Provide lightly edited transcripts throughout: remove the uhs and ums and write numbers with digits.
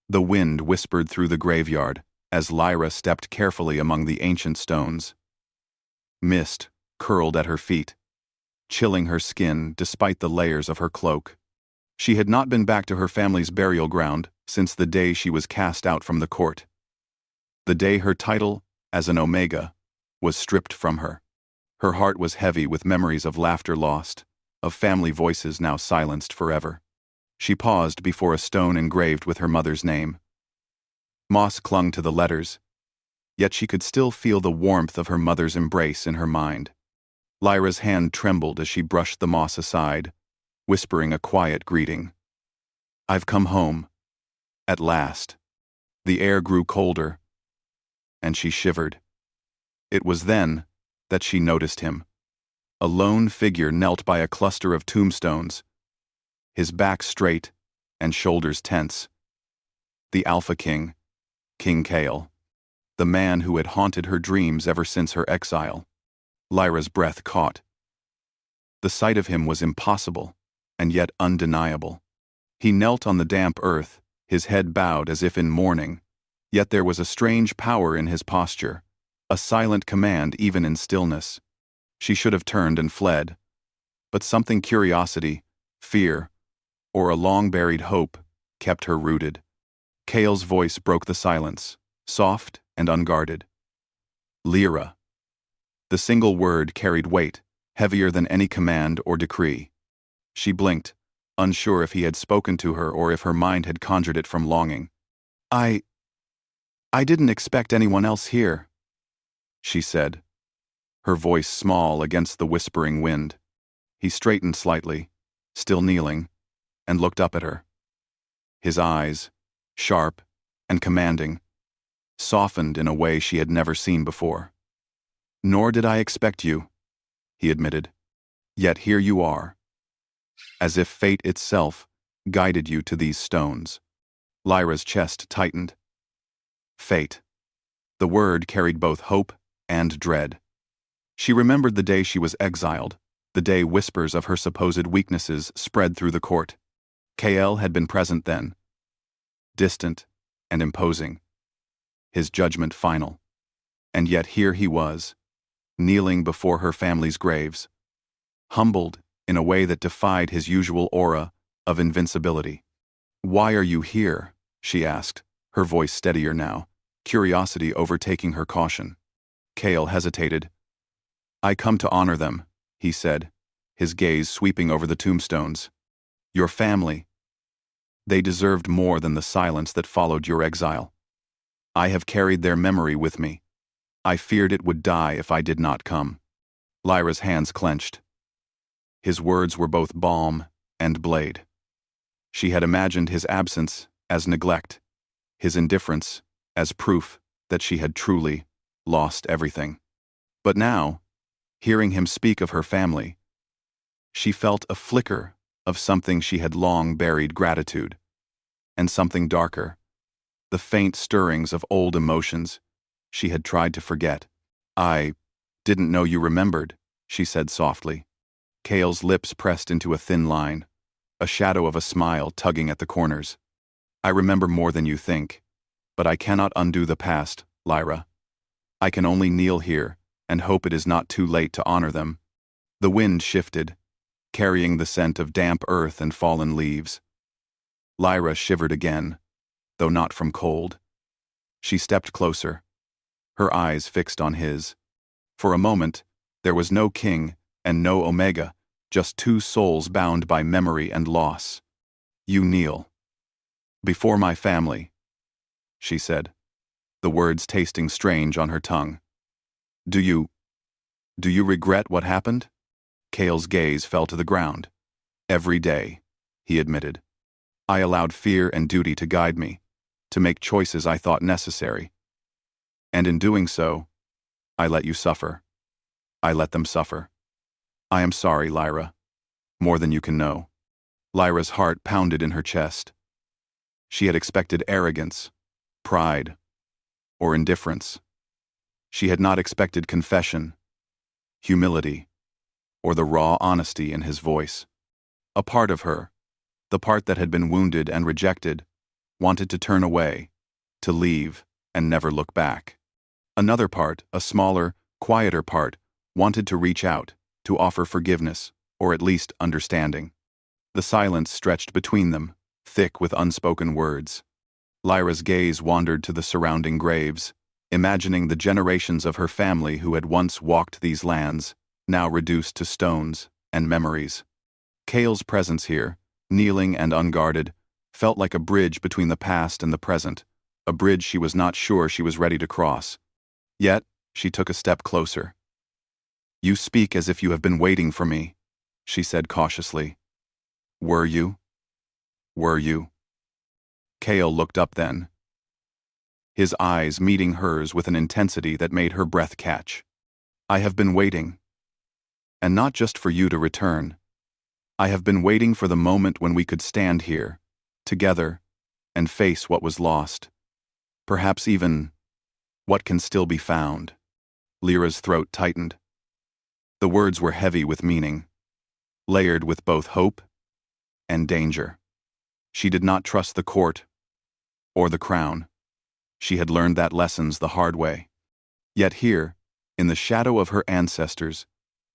The wind whispered through the graveyard as Lyra stepped carefully among the ancient stones. Mist curled at her feet, chilling her skin despite the layers of her cloak. She had not been back to her family's burial ground since the day she was cast out from the court. The day her title, as an Omega, was stripped from her. Her heart was heavy with memories of laughter lost, of family voices now silenced forever. She paused before a stone engraved with her mother's name. Moss clung to the letters, yet she could still feel the warmth of her mother's embrace in her mind. Lyra's hand trembled as she brushed the moss aside, whispering a quiet greeting. "I've come home. At last." The air grew colder, and she shivered. It was then that she noticed him. A lone figure knelt by a cluster of tombstones, his back straight and shoulders tense. The Alpha King, King Kale. The man who had haunted her dreams ever since her exile. Lyra's breath caught. The sight of him was impossible, and yet undeniable. He knelt on the damp earth, his head bowed as if in mourning, yet there was a strange power in his posture, a silent command even in stillness. She should have turned and fled, but something curiosity, fear, or a long-buried hope kept her rooted. Kale's voice broke the silence, soft and unguarded. Lyra. The single word carried weight, heavier than any command or decree. She blinked, unsure if he had spoken to her or if her mind had conjured it from longing. I didn't expect anyone else here," she said, her voice small against the whispering wind. He straightened slightly, still kneeling, and looked up at her. His eyes, sharp and commanding, softened in a way she had never seen before. "Nor did I expect you," he admitted. "Yet here you are, as if fate itself guided you to these stones." Lyra's chest tightened. Fate. The word carried both hope and dread. She remembered the day she was exiled, the day whispers of her supposed weaknesses spread through the court. Kael had been present then, distant and imposing, his judgment final. And yet here he was, kneeling before her family's graves, humbled in a way that defied his usual aura of invincibility. "Why are you here?" she asked, her voice steadier now, curiosity overtaking her caution. Kale hesitated. "I come to honor them," he said, his gaze sweeping over the tombstones. "Your family. They deserved more than the silence that followed your exile. I have carried their memory with me. I feared it would die if I did not come." Lyra's hands clenched. His words were both balm and blade. She had imagined his absence as neglect, his indifference as proof that she had truly lost everything. But now, hearing him speak of her family, she felt a flicker of something she had long buried: gratitude, and something darker, the faint stirrings of old emotions she had tried to forget. "I didn't know you remembered," she said softly. Kale's lips pressed into a thin line, a shadow of a smile tugging at the corners. "I remember more than you think, but I cannot undo the past, Lyra. I can only kneel here and hope it is not too late to honor them." The wind shifted, carrying the scent of damp earth and fallen leaves. Lyra shivered again, though not from cold. She stepped closer, her eyes fixed on his. For a moment, there was no king and no Omega, just two souls bound by memory and loss. "You kneel before my family," she said, the words tasting strange on her tongue. Do you regret what happened?" Kale's gaze fell to the ground. "Every day," he admitted. "I allowed fear and duty to guide me, to make choices I thought necessary. And in doing so, I let you suffer. I let them suffer. I am sorry, Lyra, more than you can know." Lyra's heart pounded in her chest. She had expected arrogance, pride, or indifference. She had not expected confession, humility, or the raw honesty in his voice. A part of her, the part that had been wounded and rejected, wanted to turn away, to leave, and never look back. Another part, a smaller, quieter part, wanted to reach out, to offer forgiveness, or at least understanding. The silence stretched between them, thick with unspoken words. Lyra's gaze wandered to the surrounding graves, imagining the generations of her family who had once walked these lands, now reduced to stones and memories. Cale's presence here, kneeling and unguarded, felt like a bridge between the past and the present, a bridge she was not sure she was ready to cross. Yet, she took a step closer. "You speak as if you have been waiting for me," she said cautiously. "Were you? Were you?" Cale looked up then, his eyes meeting hers with an intensity that made her breath catch. "I have been waiting. And not just for you to return. I have been waiting for the moment when we could stand here, together, and face what was lost. Perhaps even what can still be found." Lyra's throat tightened. The words were heavy with meaning, layered with both hope and danger. She did not trust the court or the crown. She had learned that lessons the hard way. Yet here, in the shadow of her ancestors,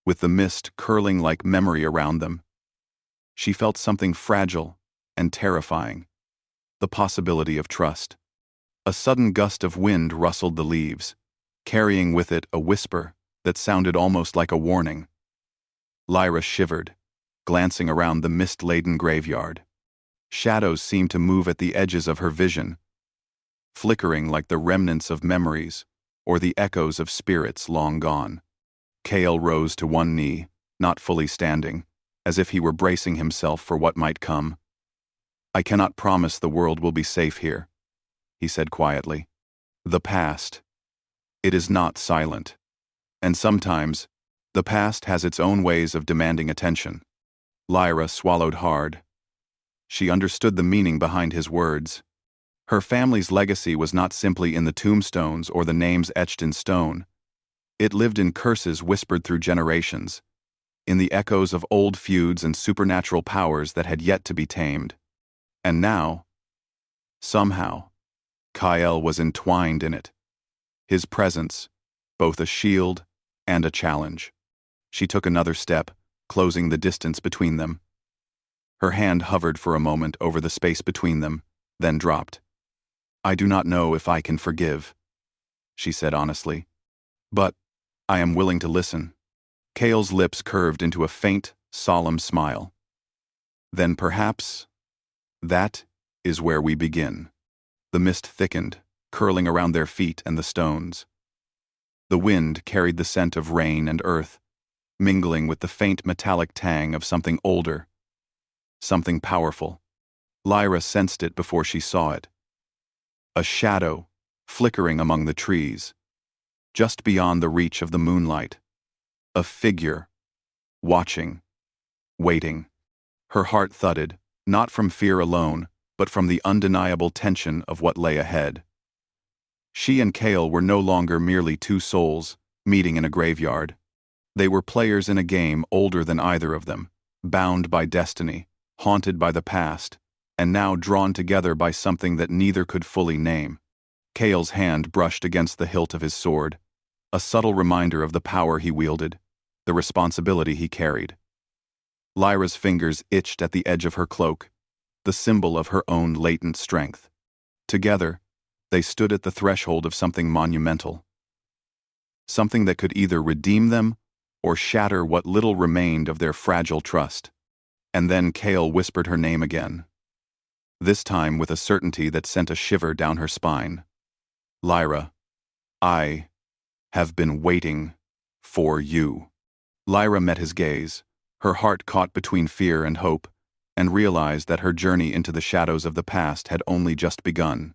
with the mist curling like memory around them, she felt something fragile and terrifying, the possibility of trust. A sudden gust of wind rustled the leaves, carrying with it a whisper that sounded almost like a warning. Lyra shivered, glancing around the mist-laden graveyard. Shadows seemed to move at the edges of her vision, flickering like the remnants of memories or the echoes of spirits long gone. Cale rose to one knee, not fully standing, as if he were bracing himself for what might come. "I cannot promise the world will be safe here," he said quietly. "The past, it is not silent. And sometimes, the past has its own ways of demanding attention." Lyra swallowed hard. She understood the meaning behind his words. Her family's legacy was not simply in the tombstones or the names etched in stone. It lived in curses whispered through generations, in the echoes of old feuds and supernatural powers that had yet to be tamed. And now, somehow, Kyle was entwined in it. His presence, both a shield and a challenge. She took another step, closing the distance between them. Her hand hovered for a moment over the space between them, then dropped. "I do not know if I can forgive," she said honestly. "But I am willing to listen." Cale's lips curved into a faint, solemn smile. "Then perhaps that is where we begin." The mist thickened, curling around their feet and the stones. The wind carried the scent of rain and earth, mingling with the faint metallic tang of something older, something powerful. Lyra sensed it before she saw it. A shadow, flickering among the trees, just beyond the reach of the moonlight. A figure, watching, waiting. Her heart thudded, not from fear alone, but from the undeniable tension of what lay ahead. She and Cale were no longer merely two souls, meeting in a graveyard. They were players in a game older than either of them, bound by destiny, haunted by the past, and now drawn together by something that neither could fully name. Cale's hand brushed against the hilt of his sword, a subtle reminder of the power he wielded, the responsibility he carried. Lyra's fingers itched at the edge of her cloak, the symbol of her own latent strength. Together, they stood at the threshold of something monumental. Something that could either redeem them or shatter what little remained of their fragile trust. And then Cale whispered her name again, this time with a certainty that sent a shiver down her spine. "Lyra, I have been waiting for you." Lyra met his gaze, her heart caught between fear and hope, and realized that her journey into the shadows of the past had only just begun.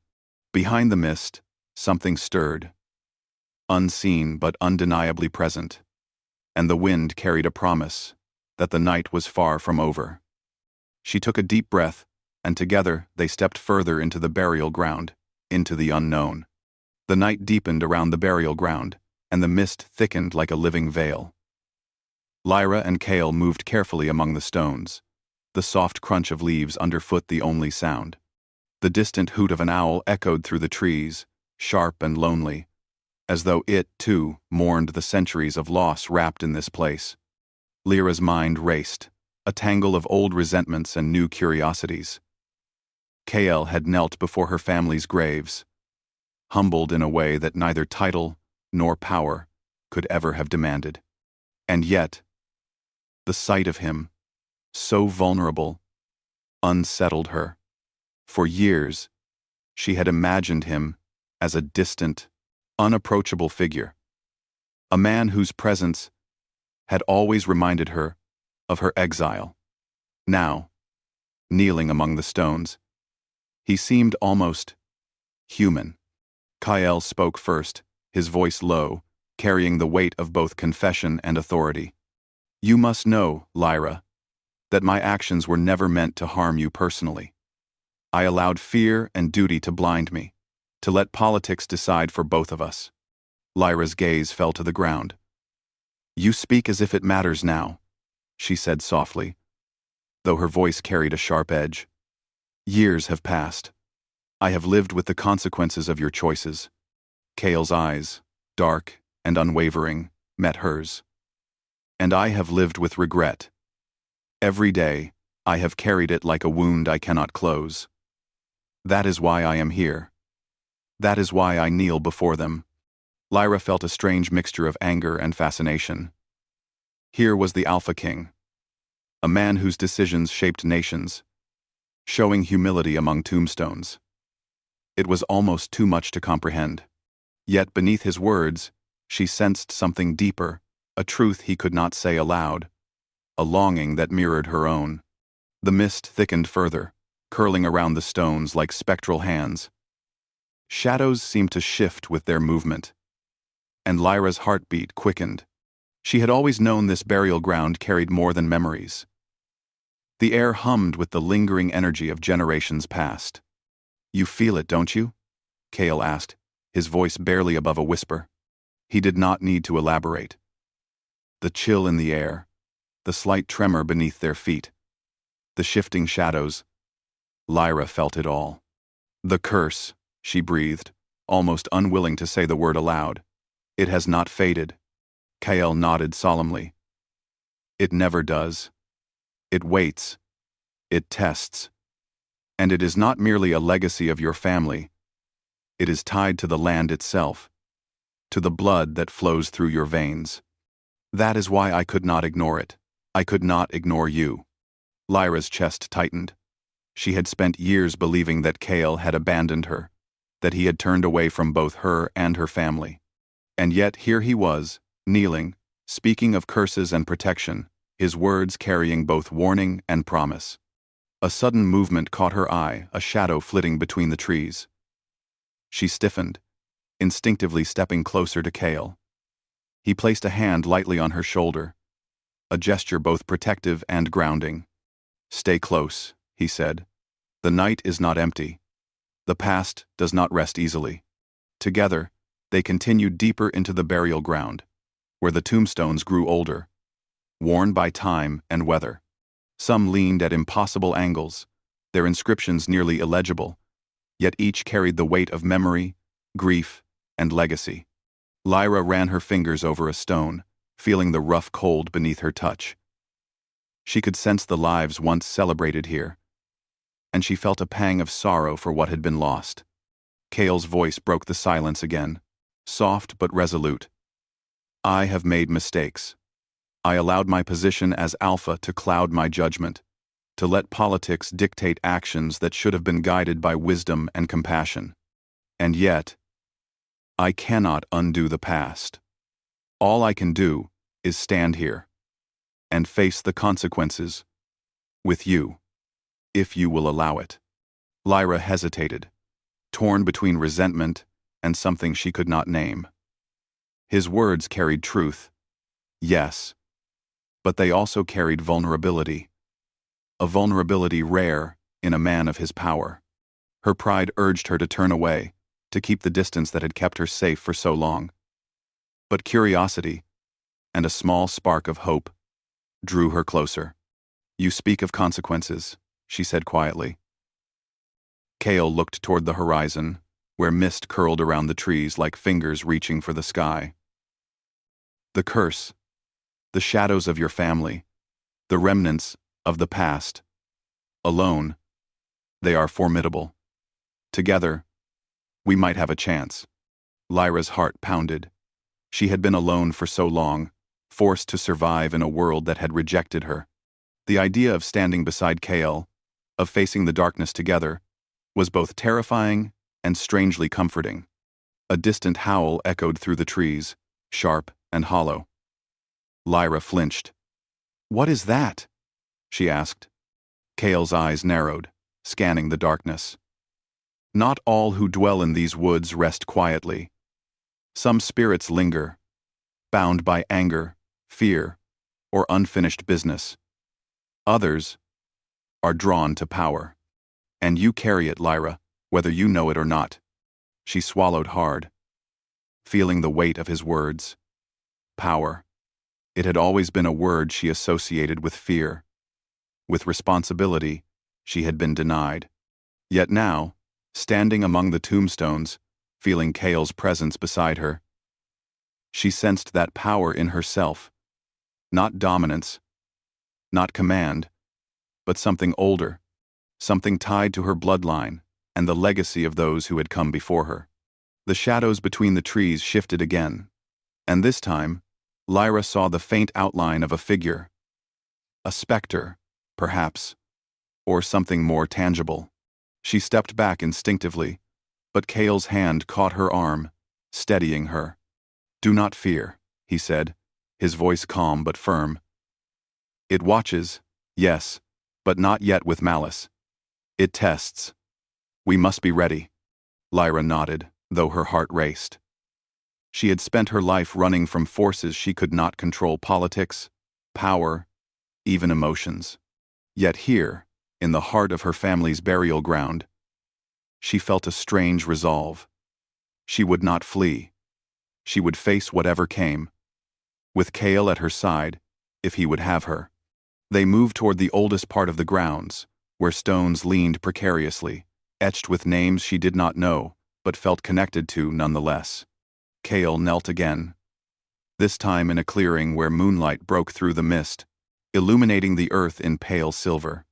Behind the mist, something stirred, unseen but undeniably present, and the wind carried a promise that the night was far from over. She took a deep breath, and together they stepped further into the burial ground, into the unknown. The night deepened around the burial ground, and the mist thickened like a living veil. Lyra and Cale moved carefully among the stones, the soft crunch of leaves underfoot the only sound. The distant hoot of an owl echoed through the trees, sharp and lonely, as though it, too, mourned the centuries of loss wrapped in this place. Lyra's mind raced, a tangle of old resentments and new curiosities. Kael had knelt before her family's graves, humbled in a way that neither title nor power could ever have demanded. And yet, the sight of him, so vulnerable, unsettled her. For years, she had imagined him as a distant, unapproachable figure, a man whose presence had always reminded her of her exile. Now, kneeling among the stones, he seemed almost human. Kael spoke first, his voice low, carrying the weight of both confession and authority. You must know, Lyra, that my actions were never meant to harm you personally. I allowed fear and duty to blind me, to let politics decide for both of us. Lyra's gaze fell to the ground. You speak as if it matters now, she said softly, though her voice carried a sharp edge. Years have passed. I have lived with the consequences of your choices. Kael's eyes, dark and unwavering, met hers. And I have lived with regret. Every day, I have carried it like a wound I cannot close. That is why I am here. That is why I kneel before them. Lyra felt a strange mixture of anger and fascination. Here was the Alpha King, a man whose decisions shaped nations, showing humility among tombstones. It was almost too much to comprehend. Yet beneath his words, she sensed something deeper, a truth he could not say aloud, a longing that mirrored her own. The mist thickened further, curling around the stones like spectral hands. Shadows seemed to shift with their movement, and Lyra's heartbeat quickened. She had always known this burial ground carried more than memories. The air hummed with the lingering energy of generations past. You feel it, don't you? Kael asked, his voice barely above a whisper. He did not need to elaborate. The chill in the air, the slight tremor beneath their feet, the shifting shadows. Lyra felt it all. The curse, she breathed, almost unwilling to say the word aloud. It has not faded. Kael nodded solemnly. It never does. It waits. It tests. And it is not merely a legacy of your family. It is tied to the land itself, to the blood that flows through your veins. That is why I could not ignore it. I could not ignore you. Lyra's chest tightened. She had spent years believing that Kael had abandoned her, that he had turned away from both her and her family. And yet here he was, kneeling, speaking of curses and protection, his words carrying both warning and promise. A sudden movement caught her eye, a shadow flitting between the trees. She stiffened, instinctively stepping closer to Kael. He placed a hand lightly on her shoulder, a gesture both protective and grounding. Stay close, he said. The night is not empty. The past does not rest easily. Together, they continued deeper into the burial ground, where the tombstones grew older, worn by time and weather. Some leaned at impossible angles, their inscriptions nearly illegible, yet each carried the weight of memory, grief, and legacy. Lyra ran her fingers over a stone, feeling the rough cold beneath her touch. She could sense the lives once celebrated here, and she felt a pang of sorrow for what had been lost. Kael's voice broke the silence again, soft but resolute. I have made mistakes. I allowed my position as Alpha to cloud my judgment, to let politics dictate actions that should have been guided by wisdom and compassion. And yet, I cannot undo the past. All I can do is stand here and face the consequences with you, if you will allow it. Lyra hesitated, torn between resentment and something she could not name. His words carried truth, yes, but they also carried vulnerability, a vulnerability rare in a man of his power. Her pride urged her to turn away, to keep the distance that had kept her safe for so long. But curiosity, and a small spark of hope, drew her closer. You speak of consequences, she said quietly. Kale looked toward the horizon, where mist curled around the trees like fingers reaching for the sky. The curse, the shadows of your family, the remnants of the past. Alone, they are formidable. Together, we might have a chance. Lyra's heart pounded. She had been alone for so long, forced to survive in a world that had rejected her. The idea of standing beside Kale, of facing the darkness together, was both terrifying and strangely comforting. A distant howl echoed through the trees, sharp and hollow. Lyra flinched. "What is that?" she asked. Kale's eyes narrowed, scanning the darkness. "Not all who dwell in these woods rest quietly. Some spirits linger, bound by anger, fear, or unfinished business. Others are drawn to power. And you carry it, Lyra, whether you know it or not." She swallowed hard, feeling the weight of his words. Power. It had always been a word she associated with fear. With responsibility, she had been denied. Yet now, standing among the tombstones, feeling Kale's presence beside her, she sensed that power in herself. Not dominance, not command, but something older, something tied to her bloodline and the legacy of those who had come before her. The shadows between the trees shifted again, and this time, Lyra saw the faint outline of a figure. A specter, perhaps, or something more tangible. She stepped back instinctively, but Kale's hand caught her arm, steadying her. "Do not fear," he said, his voice calm but firm. "It watches, yes, but not yet with malice. It tests. We must be ready." Lyra nodded, though her heart raced. She had spent her life running from forces she could not control: politics, power, even emotions. Yet here, in the heart of her family's burial ground, she felt a strange resolve. She would not flee. She would face whatever came, with Kale at her side, if he would have her. They moved toward the oldest part of the grounds, where stones leaned precariously, etched with names she did not know, but felt connected to nonetheless. Kale knelt again, this time in a clearing where moonlight broke through the mist, illuminating the earth in pale silver.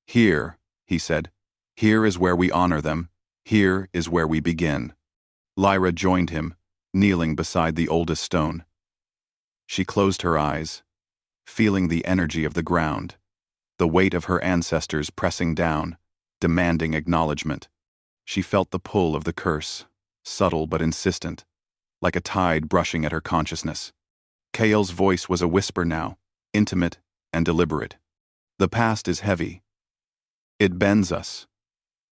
"Here," he said, "here is where we honor them. Here is where we begin." Lyra joined him, kneeling beside the oldest stone. She closed her eyes, feeling the energy of the ground, the weight of her ancestors pressing down, demanding acknowledgement. She felt the pull of the curse, subtle but insistent, like a tide brushing at her consciousness. Kale's voice was a whisper now, intimate and deliberate. "The past is heavy. It bends us,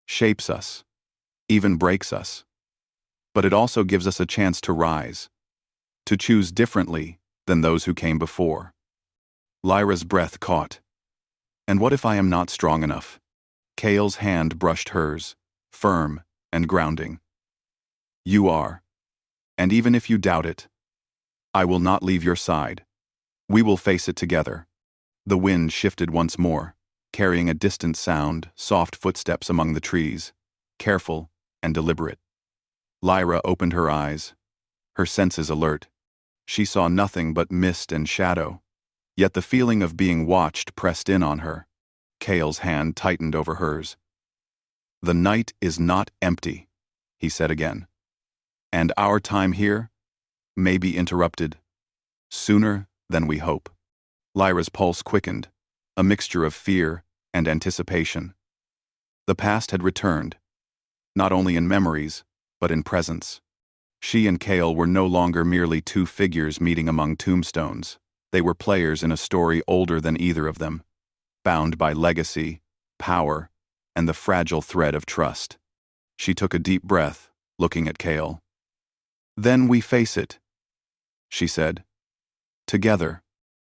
shapes us, even breaks us. But it also gives us a chance to rise, to choose differently than those who came before." Lyra's breath caught. "And what if I am not strong enough?" Kale's hand brushed hers, firm and grounding. "You are. And even if you doubt it, I will not leave your side. We will face it together." The wind shifted once more, carrying a distant sound, soft footsteps among the trees, careful and deliberate. Lyra opened her eyes, her senses alert. She saw nothing but mist and shadow, yet the feeling of being watched pressed in on her. Kale's hand tightened over hers. "The night is not empty," he said again. "And our time here may be interrupted sooner than we hope." Lyra's pulse quickened, a mixture of fear and anticipation. The past had returned, not only in memories, but in presence. She and Kale were no longer merely two figures meeting among tombstones. They were players in a story older than either of them, bound by legacy, power, and the fragile thread of trust. She took a deep breath, looking at Kale. "Then we face it," she said. "Together."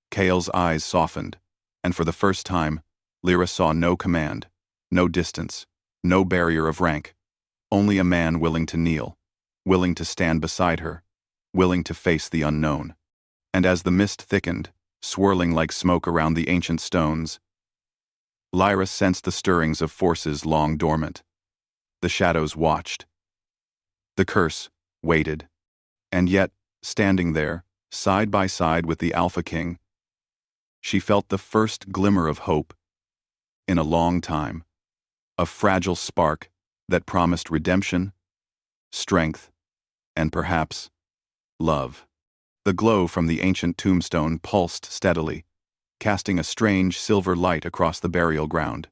Kale's eyes softened, and for the first time, Lyra saw no command, no distance, no barrier of rank, only a man willing to kneel, willing to stand beside her, willing to face the unknown. And as the mist thickened, swirling like smoke around the ancient stones, Lyra sensed the stirrings of forces long dormant. The shadows watched. The curse waited. And yet, standing there, side by side with the Alpha King, she felt the first glimmer of hope in a long time, a fragile spark that promised redemption, strength, and perhaps love. The glow from the ancient tombstone pulsed steadily, casting a strange silver light across the burial ground.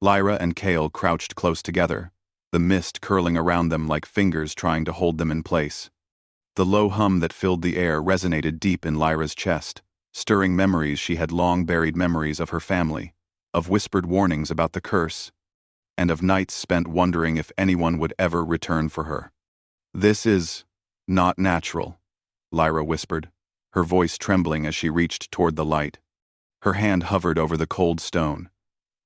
Lyra and Cale crouched close together, the mist curling around them like fingers trying to hold them in place. The low hum that filled the air resonated deep in Lyra's chest, stirring memories she had long buried, memories of her family, of whispered warnings about the curse, and of nights spent wondering if anyone would ever return for her. "This is not natural," Lyra whispered, her voice trembling as she reached toward the light. Her hand hovered over the cold stone,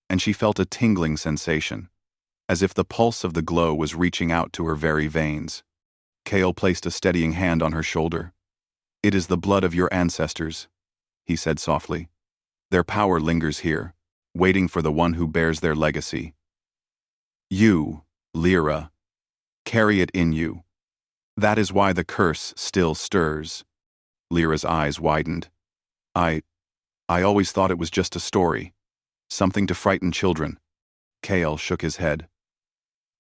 and she felt a tingling sensation, as if the pulse of the glow was reaching out to her very veins. Cale placed a steadying hand on her shoulder. "It is the blood of your ancestors," he said softly. "Their power lingers here, waiting for the one who bears their legacy. You, Lyra, carry it in you. That is why the curse still stirs." Lyra's eyes widened. I always thought it was just a story, something to frighten children." Cale shook his head.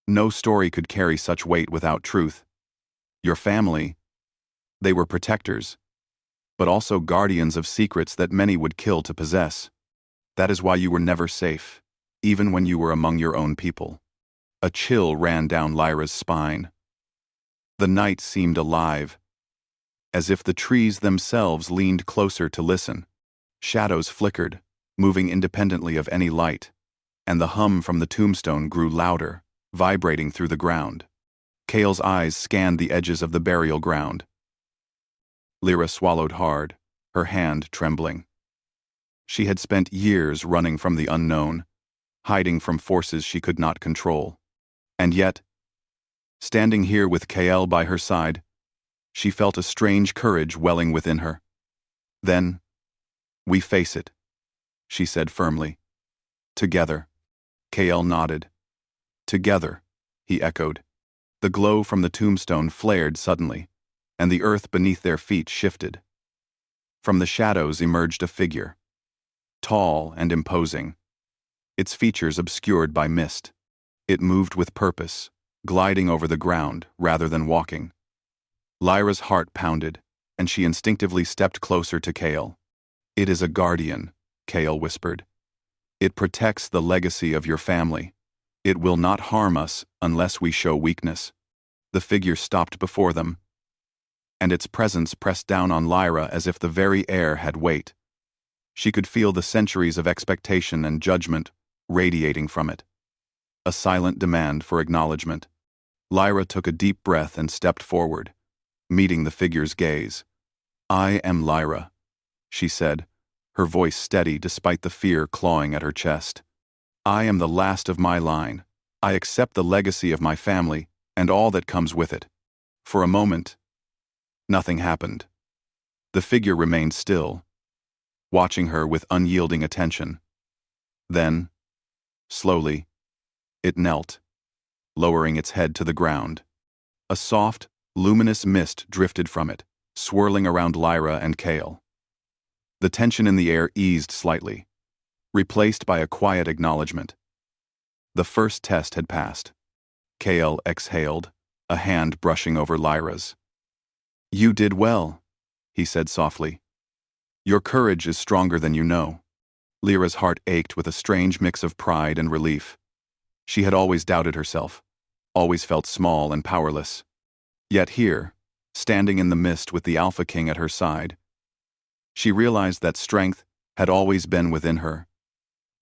"No story could carry such weight without truth. Your family, they were protectors, but also guardians of secrets that many would kill to possess. That is why you were never safe, even when you were among your own people." A chill ran down Lyra's spine. The night seemed alive, as if the trees themselves leaned closer to listen. Shadows flickered, moving independently of any light, and the hum from the tombstone grew louder, vibrating through the ground. Cale's eyes scanned the edges of the burial ground. Lyra swallowed hard, her hand trembling. She had spent years running from the unknown, hiding from forces she could not control. And yet, standing here with Cale by her side, she felt a strange courage welling within her. "Then, we face it," she said firmly. "Together." Cale nodded. "Together," he echoed. The glow from the tombstone flared suddenly, and the earth beneath their feet shifted. From the shadows emerged a figure, tall and imposing, its features obscured by mist. It moved with purpose, gliding over the ground rather than walking. Lyra's heart pounded, and she instinctively stepped closer to Cale. "It is a guardian," Cale whispered. "It protects the legacy of your family. It will not harm us unless we show weakness." The figure stopped before them, and its presence pressed down on Lyra as if the very air had weight. She could feel the centuries of expectation and judgment radiating from it. A silent demand for acknowledgement. Lyra took a deep breath and stepped forward, meeting the figure's gaze. "I am Lyra," she said, her voice steady despite the fear clawing at her chest. "I am the last of my line. I accept the legacy of my family and all that comes with it." For a moment, nothing happened. The figure remained still, watching her with unyielding attention. Then, slowly, it knelt, lowering its head to the ground. A soft, luminous mist drifted from it, swirling around Lyra and Cale. The tension in the air eased slightly, replaced by a quiet acknowledgement. The first test had passed. Cale exhaled, a hand brushing over Lyra's. "You did well," he said softly. "Your courage is stronger than you know." Lyra's heart ached with a strange mix of pride and relief. She had always doubted herself, always felt small and powerless. Yet here, standing in the mist with the Alpha King at her side, she realized that strength had always been within her.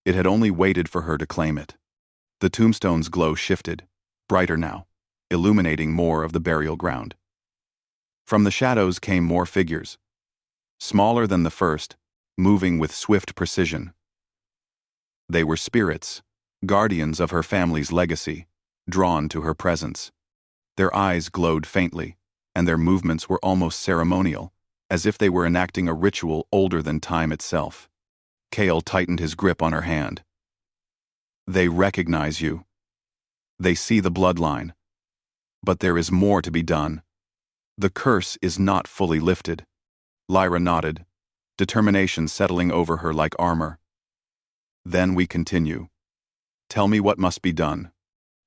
It had only waited for her to claim it. The tombstone's glow shifted, brighter now, illuminating more of the burial ground. From the shadows came more figures, smaller than the first, moving with swift precision. They were spirits, guardians of her family's legacy, drawn to her presence. Their eyes glowed faintly, and their movements were almost ceremonial, as if they were enacting a ritual older than time itself. Cale tightened his grip on her hand. "They recognize you." They see the bloodline. But there is more to be done. The curse is not fully lifted. Lyra nodded, determination settling over her like armor. Then we continue. Tell me what must be done.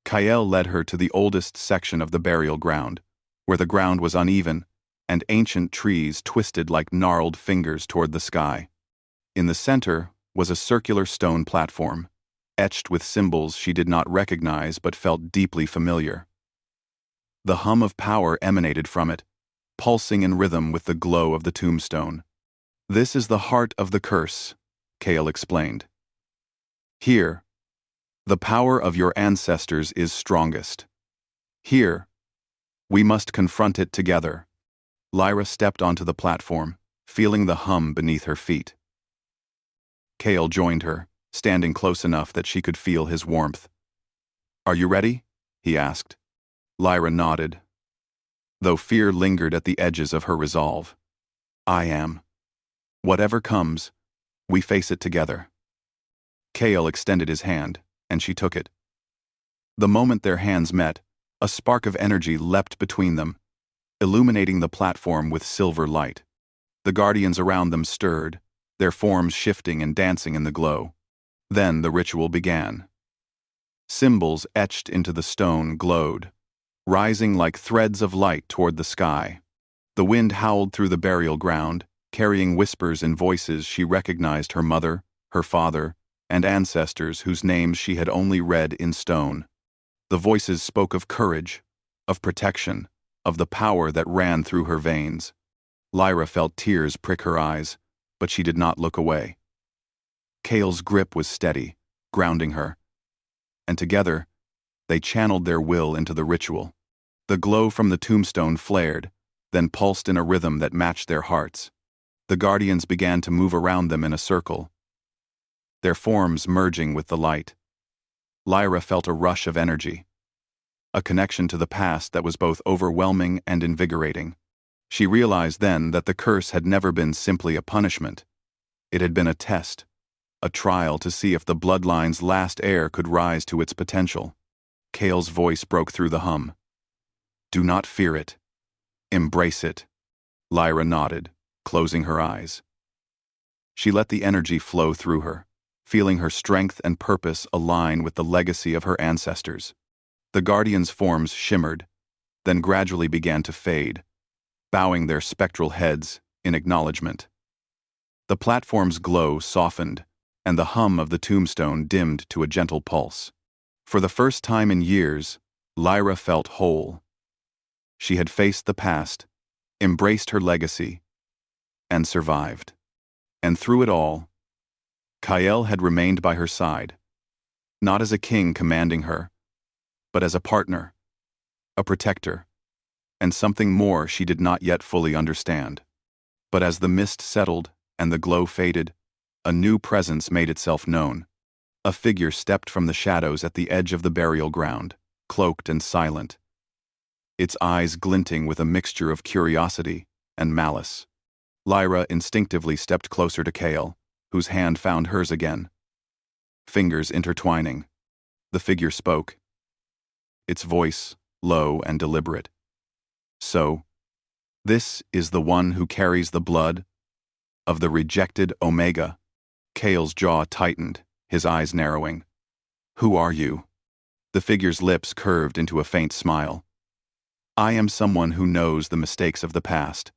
Kael led her to the oldest section of the burial ground, where the ground was uneven, and ancient trees twisted like gnarled fingers toward the sky. In the center was a circular stone platform, etched with symbols she did not recognize but felt deeply familiar. The hum of power emanated from it, pulsing in rhythm with the glow of the tombstone. This is the heart of the curse, Kael explained. Here, the power of your ancestors is strongest. Here, we must confront it together. Lyra stepped onto the platform, feeling the hum beneath her feet. Kael joined her, standing close enough that she could feel his warmth. Are you ready? He asked. Lyra nodded, though fear lingered at the edges of her resolve. I am. Whatever comes, we face it together. Kael extended his hand, and she took it. The moment their hands met, a spark of energy leapt between them, illuminating the platform with silver light. The guardians around them stirred, their forms shifting and dancing in the glow. Then the ritual began. Symbols etched into the stone glowed, rising like threads of light toward the sky. The wind howled through the burial ground, carrying whispers and voices she recognized her mother, her father, and ancestors whose names she had only read in stone. The voices spoke of courage, of protection, of the power that ran through her veins. Lyra felt tears prick her eyes, but she did not look away. Kael's grip was steady, grounding her, and together, they channeled their will into the ritual. The glow from the tombstone flared, then pulsed in a rhythm that matched their hearts. The guardians began to move around them in a circle, their forms merging with the light. Lyra felt a rush of energy, a connection to the past that was both overwhelming and invigorating. She realized then that the curse had never been simply a punishment. It had been a test, a trial to see if the bloodline's last heir could rise to its potential. Kael's voice broke through the hum. Do not fear it. Embrace it. Lyra nodded, closing her eyes. She let the energy flow through her, feeling her strength and purpose align with the legacy of her ancestors. The guardians' forms shimmered, then gradually began to fade, bowing their spectral heads in acknowledgement. The platform's glow softened, and the hum of the tombstone dimmed to a gentle pulse. For the first time in years, Lyra felt whole. She had faced the past, embraced her legacy, and survived. And through it all, Kael had remained by her side, not as a king commanding her, but as a partner, a protector, and something more she did not yet fully understand. But as the mist settled and the glow faded, a new presence made itself known. A figure stepped from the shadows at the edge of the burial ground, cloaked and silent, its eyes glinting with a mixture of curiosity and malice. Lyra instinctively stepped closer to Kael, whose hand found hers again. Fingers intertwining, the figure spoke, its voice low and deliberate. So, this is the one who carries the blood of the rejected Omega. Kael's jaw tightened, his eyes narrowing. Who are you? The figure's lips curved into a faint smile. I am someone who knows the mistakes of the past,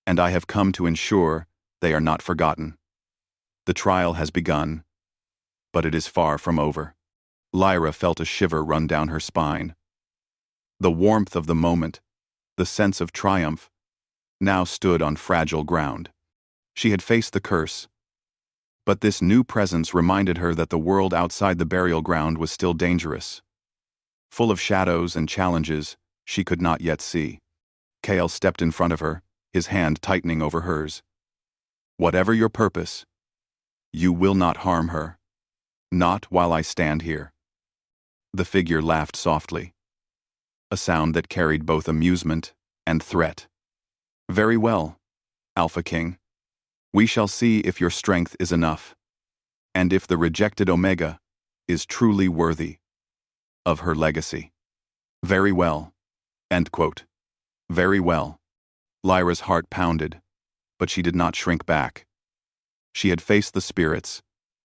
and I have come to ensure they are not forgotten. The trial has begun, but it is far from over. Lyra felt a shiver run down her spine. The warmth of the moment, the sense of triumph, now stood on fragile ground. She had faced the curse, but this new presence reminded her that the world outside the burial ground was still dangerous, full of shadows and challenges she could not yet see. Kael stepped in front of her, his hand tightening over hers. Whatever your purpose, you will not harm her. Not while I stand here. The figure laughed softly, a sound that carried both amusement and threat. Very well, Alpha King. We shall see if your strength is enough, and if the rejected Omega is truly worthy. of her legacy. Very well. End quote. Very well. Lyra's heart pounded, but she did not shrink back. She had faced the spirits,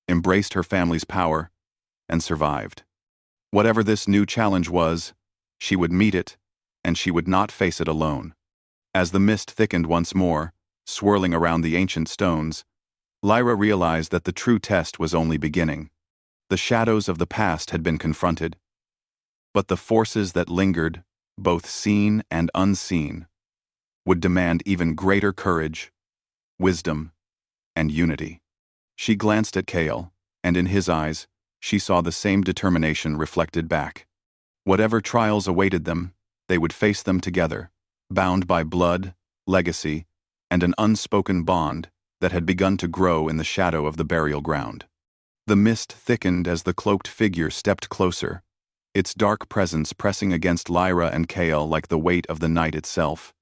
embraced her family's power, and survived. Whatever this new challenge was, she would meet it, and she would not face it alone. As the mist thickened once more, swirling around the ancient stones, Lyra realized that the true test was only beginning. The shadows of the past had been confronted, but the forces that lingered, both seen and unseen, would demand even greater courage, wisdom, and unity. She glanced at Kale, and in his eyes, she saw the same determination reflected back. Whatever trials awaited them, they would face them together, bound by blood, legacy, and an unspoken bond that had begun to grow in the shadow of the burial ground. The mist thickened as the cloaked figure stepped closer, its dark presence pressing against Lyra and Kale like the weight of the night itself.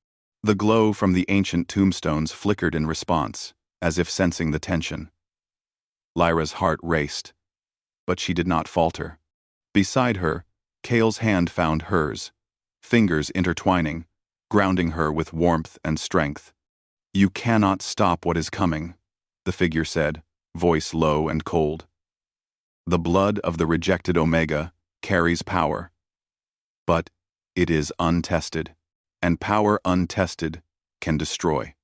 The glow from the ancient tombstones flickered in response, as if sensing the tension. Lyra's heart raced, but she did not falter. Beside her, Kale's hand found hers, fingers intertwining, grounding her with warmth and strength. "You cannot stop what is coming," the figure said, voice low and cold. "The blood of the rejected Omega carries power, but it is untested, and power untested can destroy."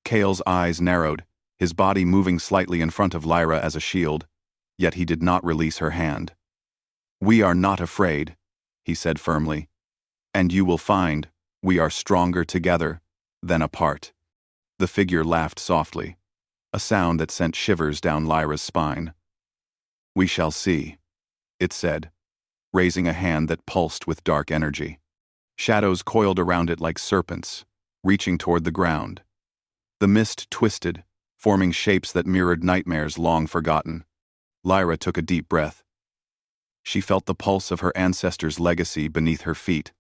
Kale's eyes narrowed, his body moving slightly in front of Lyra as a shield, yet he did not release her hand. "We are not afraid," he said firmly, "and you will find we are stronger together than apart." The figure laughed softly, a sound that sent shivers down Lyra's spine. "We shall see," it said, raising a hand that pulsed with dark energy. Shadows coiled around it like serpents, reaching toward the ground. The mist twisted, forming shapes that mirrored nightmares long forgotten. Lyra took a deep breath. She felt the pulse of her ancestors' legacy beneath her feet,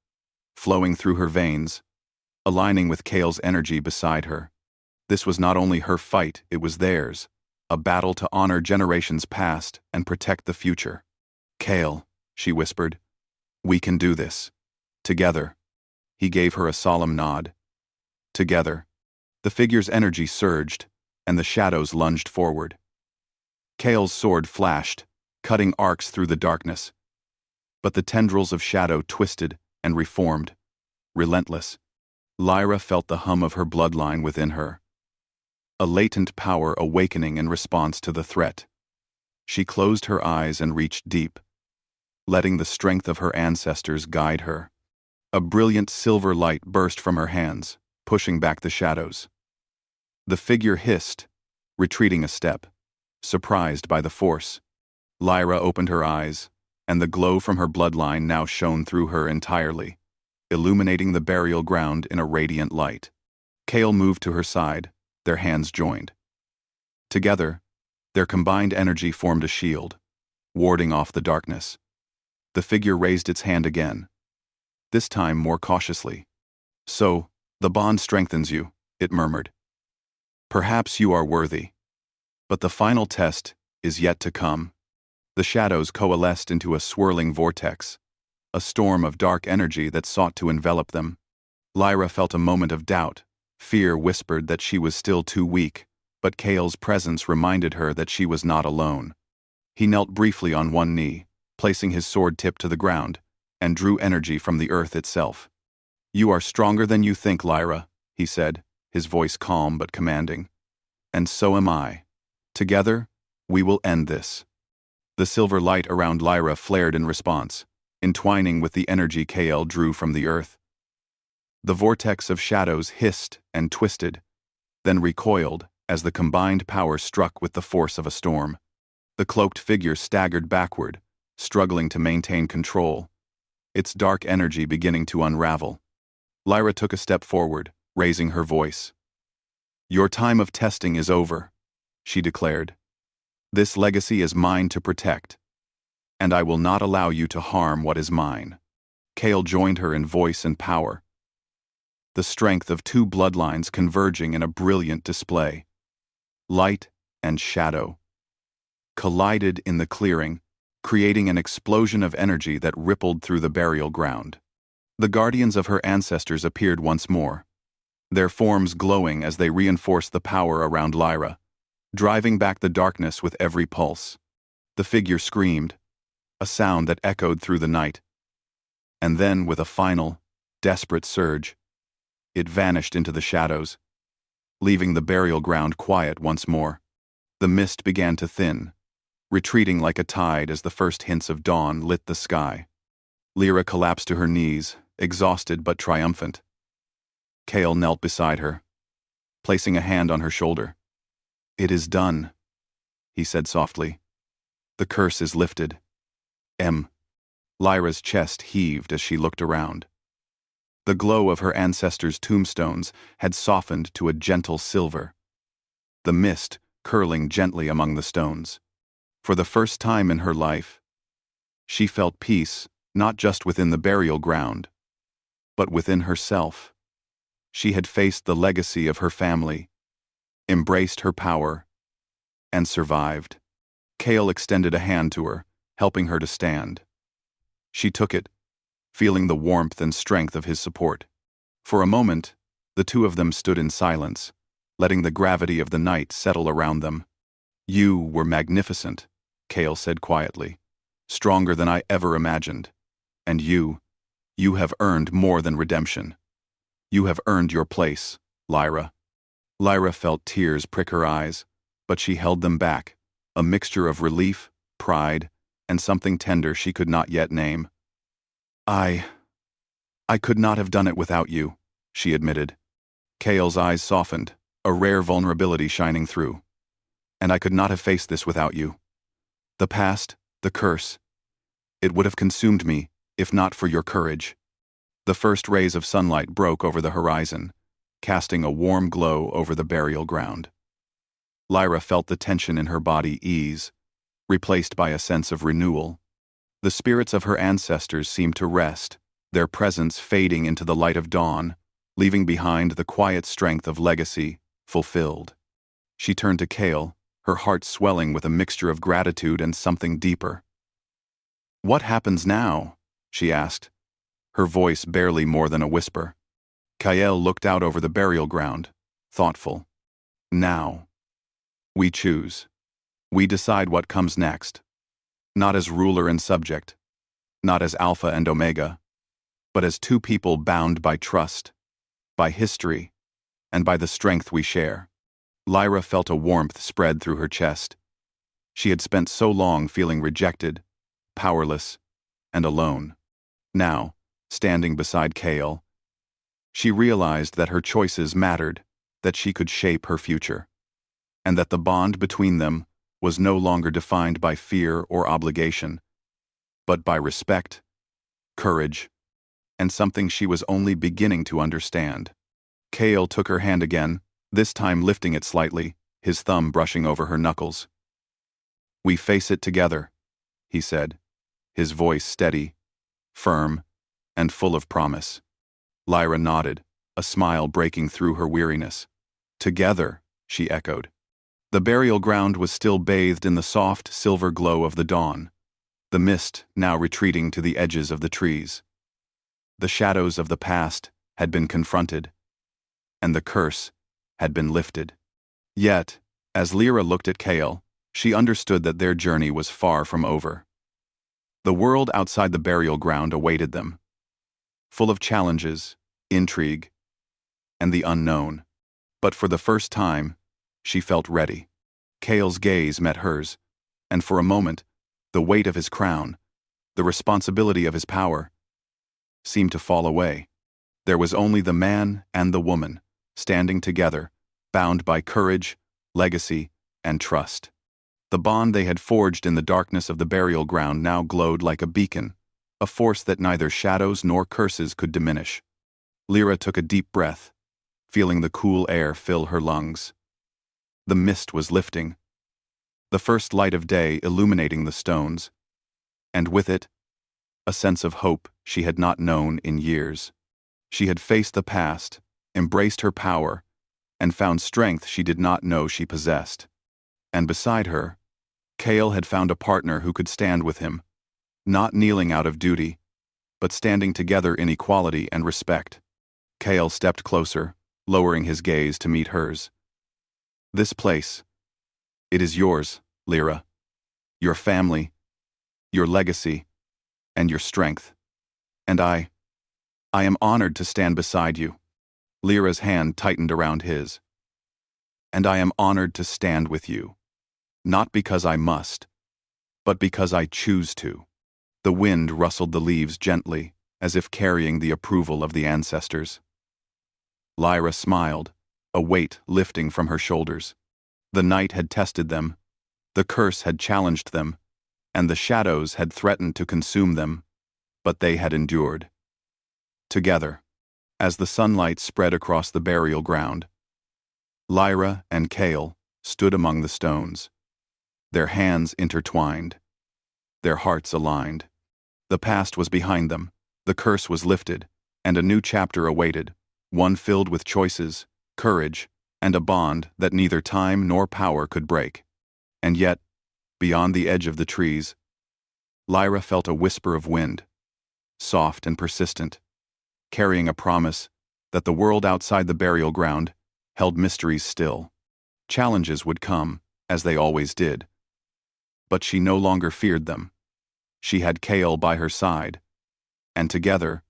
flowing through her veins, aligning with Kale's energy beside her. This was not only her fight, it was theirs, a battle to honor generations past and protect the future. "Kale," she whispered, "we can do this. Together." He gave her a solemn nod. Together. The figure's energy surged, and the shadows lunged forward. Kale's sword flashed, cutting arcs through the darkness. But the tendrils of shadow twisted and reformed, relentless. Lyra felt the hum of her bloodline within her, a latent power awakening in response to the threat. She closed her eyes and reached deep, letting the strength of her ancestors guide her. A brilliant silver light burst from her hands, pushing back the shadows. The figure hissed, retreating a step, surprised by the force. Lyra opened her eyes, and the glow from her bloodline now shone through her entirely, illuminating the burial ground in a radiant light. Kale moved to her side, their hands joined. Together, their combined energy formed a shield, warding off the darkness. The figure raised its hand again, this time more cautiously. "So, the bond strengthens you," it murmured. "Perhaps you are worthy. But the final test is yet to come." The shadows coalesced into a swirling vortex, a storm of dark energy that sought to envelop them. Lyra felt a moment of doubt. Fear whispered that she was still too weak, but Kale's presence reminded her that she was not alone. He knelt briefly on one knee, placing his sword tip to the ground, and drew energy from the earth itself. "You are stronger than you think, Lyra," he said, his voice calm but commanding. "And so am I. Together, we will end this." The silver light around Lyra flared in response, entwining with the energy Kale drew from the earth. The vortex of shadows hissed and twisted, then recoiled as the combined power struck with the force of a storm. The cloaked figure staggered backward, struggling to maintain control, its dark energy beginning to unravel. Lyra took a step forward, raising her voice. "Your time of testing is over," she declared. "This legacy is mine to protect, and I will not allow you to harm what is mine." Kale joined her in voice and power, the strength of two bloodlines converging in a brilliant display. Light and shadow collided in the clearing, creating an explosion of energy that rippled through the burial ground. The guardians of her ancestors appeared once more, their forms glowing as they reinforced the power around Lyra, driving back the darkness with every pulse. The figure screamed, a sound that echoed through the night. And then, with a final, desperate surge, it vanished into the shadows, leaving the burial ground quiet once more. The mist began to thin, retreating like a tide as the first hints of dawn lit the sky. Lyra collapsed to her knees, exhausted but triumphant. Kale knelt beside her, placing a hand on her shoulder. "It is done," he said softly. "The curse is lifted." Lyra's chest heaved as she looked around. The glow of her ancestors' tombstones had softened to a gentle silver, the mist curling gently among the stones. For the first time in her life, she felt peace not just within the burial ground, but within herself. She had faced the legacy of her family, embraced her power, and survived. Kale extended a hand to her, helping her to stand. She took it, feeling the warmth and strength of his support. For a moment, the two of them stood in silence, letting the gravity of the night settle around them. "You were magnificent," Kale said quietly, "stronger than I ever imagined. And you have earned more than redemption. You have earned your place, Lyra." Lyra felt tears prick her eyes, but she held them back, a mixture of relief, pride, and something tender she could not yet name. I could not have done it without you," she admitted. Kale's eyes softened, a rare vulnerability shining through. "And I could not have faced this without you. The past, the curse, it would have consumed me if not for your courage." The first rays of sunlight broke over the horizon, casting a warm glow over the burial ground. Lyra felt the tension in her body ease, replaced by a sense of renewal. The spirits of her ancestors seemed to rest, their presence fading into the light of dawn, leaving behind the quiet strength of legacy, fulfilled. She turned to Kale, her heart swelling with a mixture of gratitude and something deeper. "What happens now?" she asked, her voice barely more than a whisper. Kale looked out over the burial ground, thoughtful. "Now. We choose. We decide what comes next. Not as ruler and subject, not as Alpha and Omega, but as two people bound by trust, by history, and by the strength we share." Lyra felt a warmth spread through her chest. She had spent so long feeling rejected, powerless, and alone. Now, standing beside Kale, she realized that her choices mattered, that she could shape her future, and that the bond between them was no longer defined by fear or obligation, but by respect, courage, and something she was only beginning to understand. Kale took her hand again, this time lifting it slightly, his thumb brushing over her knuckles. "We face it together," he said, his voice steady, firm, and full of promise. Lyra nodded, a smile breaking through her weariness. "Together," she echoed. The burial ground was still bathed in the soft, silver glow of the dawn, the mist now retreating to the edges of the trees. The shadows of the past had been confronted, and the curse had been lifted. Yet, as Lyra looked at Kale, she understood that their journey was far from over. The world outside the burial ground awaited them, full of challenges, intrigue, and the unknown. But for the first time, she felt ready. Kale's gaze met hers, and for a moment, the weight of his crown, the responsibility of his power, seemed to fall away. There was only the man and the woman, standing together, bound by courage, legacy, and trust. The bond they had forged in the darkness of the burial ground now glowed like a beacon, a force that neither shadows nor curses could diminish. Lyra took a deep breath, feeling the cool air fill her lungs. The mist was lifting, the first light of day illuminating the stones, and with it, a sense of hope she had not known in years. She had faced the past, embraced her power, and found strength she did not know she possessed. And beside her, Cale had found a partner who could stand with him, not kneeling out of duty, but standing together in equality and respect. Cale stepped closer, lowering his gaze to meet hers. This place, it is yours, Lyra. Your family, your legacy, and your strength. And I am honored to stand beside you. Lyra's hand tightened around his. And I am honored to stand with you. Not because I must, but because I choose to. The wind rustled the leaves gently, as if carrying the approval of the ancestors. Lyra smiled, a weight lifting from her shoulders. The night had tested them, the curse had challenged them, and the shadows had threatened to consume them, but they had endured. Together, as the sunlight spread across the burial ground, Lyra and Cale stood among the stones, their hands intertwined, their hearts aligned. The past was behind them, the curse was lifted, and a new chapter awaited, one filled with choices, courage, and a bond that neither time nor power could break. And yet, beyond the edge of the trees, Lyra felt a whisper of wind, soft and persistent, carrying a promise that the world outside the burial ground held mysteries still. Challenges would come, as they always did. But she no longer feared them. She had Cale by her side, and together,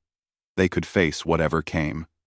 they could face whatever came.